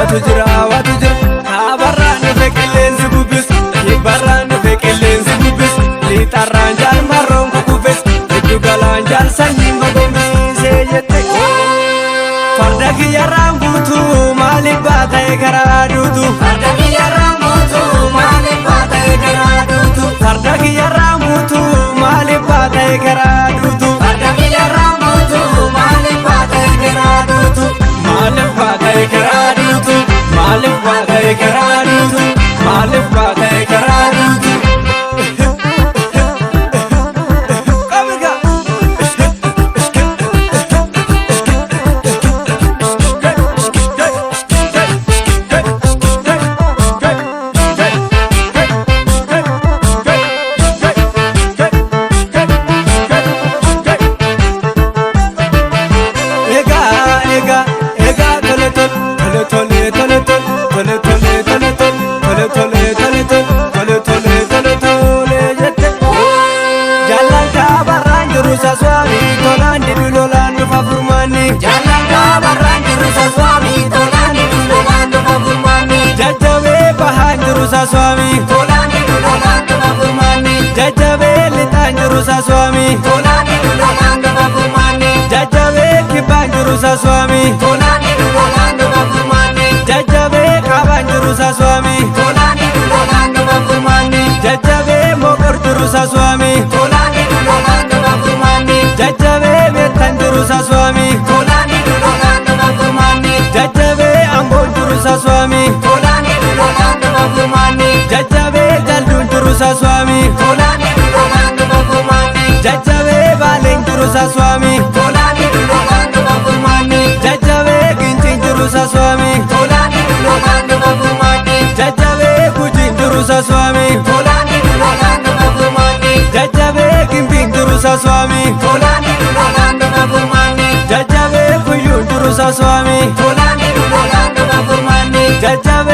tujira Abarraan dhufe qilleensi bubbis Barraan dhufe qilleensi bubbis Liixarraan jaal marroon kukuffes Giddu galaan jaal sanyiin gogombisee jette Farda kiyyarraan guutuu maaliif baata'e garaa duutu Farda kiyyarraan guutuu maaliif baata'e garaa duutu Farda kiyyarraan guutuu maaliif baata'e garaa duutu Farda kiyyarraan guutuu maaliif baata'e garaa duutu Maaliif baata'e garaa duutu Maaliif baata'e garaa duutu Maaliif baata'e garaa duutu Swami, Tolani Lolando Mafumani, Jajabe Litanjurusa Swami, Tolani Lolando Mafumani, Jajabe Kibanjurusa Swami, Tolani Lolando Mafumani, Jajabe Kabanjurusa Swami, Tolani Lolando Mafumani, Jajabe Mokorjurusa Swami, Tolani Lolando Mafumani, Jajabe Metanjurusa Swami, Tolani Lolando Mafumani, Jajabe Ambonjurusa Swami, Tolani Lolando Mafumani, Jajabe Jalunjurusa Swami, Tolani Lolando Mafumani, Jajabe Balenjurusa Swami, Tolani Lolando Mafumani, Jajabe Ginchinjurusa Swami, Tolani Lolando Mafumani, Jajabe Kujinjurusa Swami, Tolani Lolando Mafumani, Jajabe Gimpinjurusa Swami, Tolani Lolando Mafumani, Jajabe Kuyunjurusa Swami, Tolani Lolando Mafumani, Jajabe